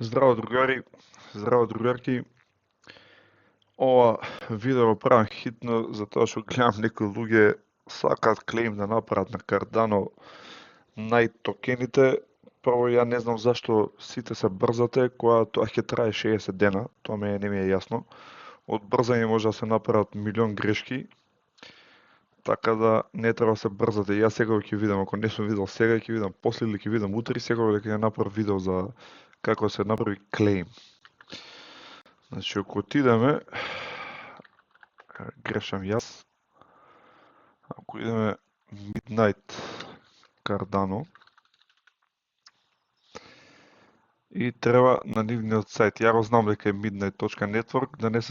Здраво, другари, здраво, другарки. Ова видео го правам хитно затоа што гледам некои луѓе сакаат клейм да направат на Cardano најтокените. Прво, ја не знам зашто сите се брзате, кога тоа ќе трае 60 дена, тоа не ми е јасно. Од брзање може да се направат милион грешки, така да не треба да се брзате. Јас сега ќе видам, ако не сум видел сега, ќе видам после или ќе видам утре, сега дека ќе направам видео за како се направи клейм. Значи, ако отидеме, грешам јас, ако идеме Midnight Cardano и треба на нивниот сајт, ја го знам дека е midnight.network, да не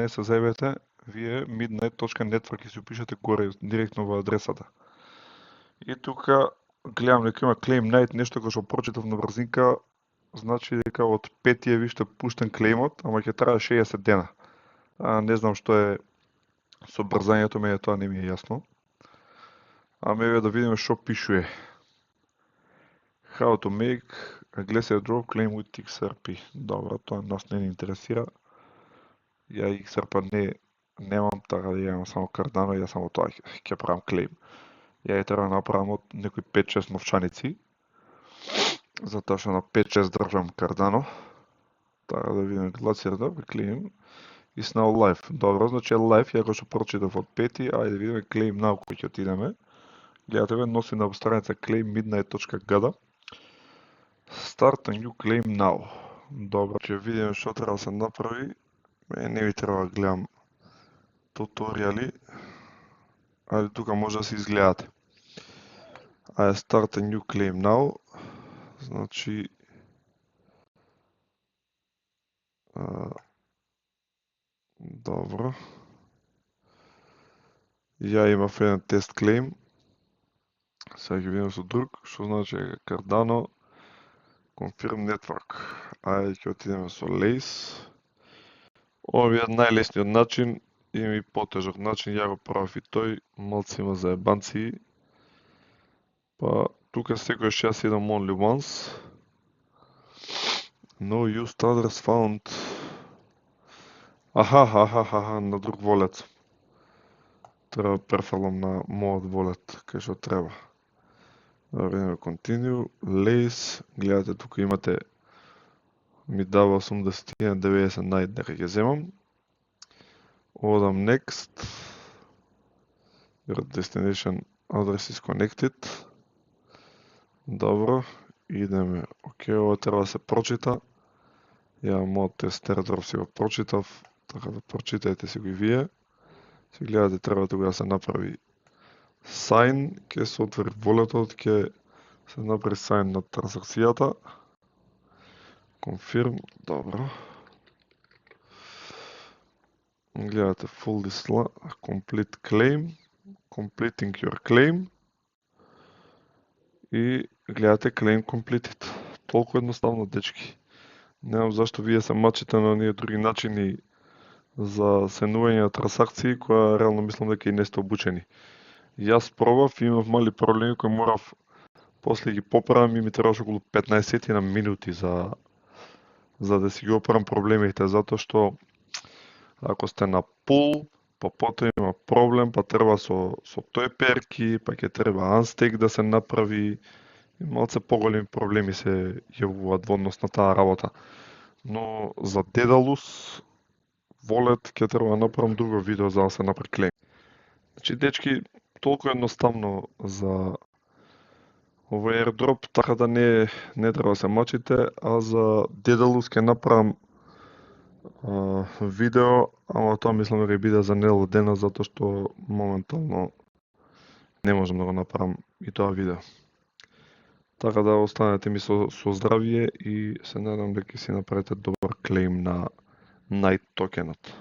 се заебете, вие midnight.network и се упишете горе директно во адресата. И тука гледам дека има claim night, нешто кој што прочитав на брзинка, значи дека од 5 е виште пуштен клеймот, ама ќе трае 60 дена. Не знам што е со брзањето, мене тоа не ми е јасно. Еве да видиме што пишува. How to make a Glacier Drop claim with XRP. Добро, тоа нас не интересира. Ја XRP немам, така да ја имам само Cardano, ја само тоа ќе правам клейм. Ја треба да направам од некои 5-6 новчаници, затоа што на 5-6 држам Cardano. Така да видиме Glacier Drop, клейм. Is now live. Добро, значи е live, ја го што прочитав од 5, ајде видиме claim now кој ќе отидеме. Гледате ме, носи на страница claim.midnight.gada. Start a new claim now. Добро, ќе видиме што треба да се направи. Не ви треба да гледам туторијали. Ајде тука може да се изгледате. Ајде start a new claim now. Значи добро. Ја имав еден тест клейм. Сега ќе видиме со друг, што значи Cardano Confirm Network. Ајде ќе отидеме со Lace. Ова е најлесниот начин, има и потежок начин, ја го правив и тој, малци има заебанци. Па, тука секојаш јас идам only once. No used address found. Аха, на друг волет. Треба перфалам на мојот волет, кај што треба. Да видиме continue, Lace, гледате тука имате, ми дава 81.90 најд, нека ќе земам. Одам next. Your destination address is connected. Добро, идеме. Океј, ова треба да се прочита. Ја мојот тестер дроп си го прочитав, така да прочитајте си го и вие. Си гледате, треба тука да се направи sign, ќе се отвори волетот, ќе се направи sign на транзакцијата. Confirm, добро. Гледате full display, complete claim, completing your claim и гледате claim completed. Толку едноставно, дечки. Не знам зашто вие се мачите на оние други начини за сенување на трансакции, која реално мислам дека и не сте обучени. Јас пробав и имав мали проблеми кои морав после ги поправам и ми требаше околу 15 на минути за да си ги оправам проблемите, затоа што ако сте на пул, па потоа има проблем, па треба со тој перки, па ќе треба unstake да се направи, и малце поголеми проблеми се јавуваат во однос на таа работа. Но за Daedalus Wallet ќе треба да направам друго видео за да се направи клейм. Значи, дечки, толку едноставно за овој airdrop, така да не треба да се мачите, а за Daedalus ќе направам видео, ама тоа мислам дека ќе биде за недела дена, затоа што моментално не можам да го направам и тоа видео. Така да останете ми со здравие и се надам дека си направите добар клейм на Night токенот.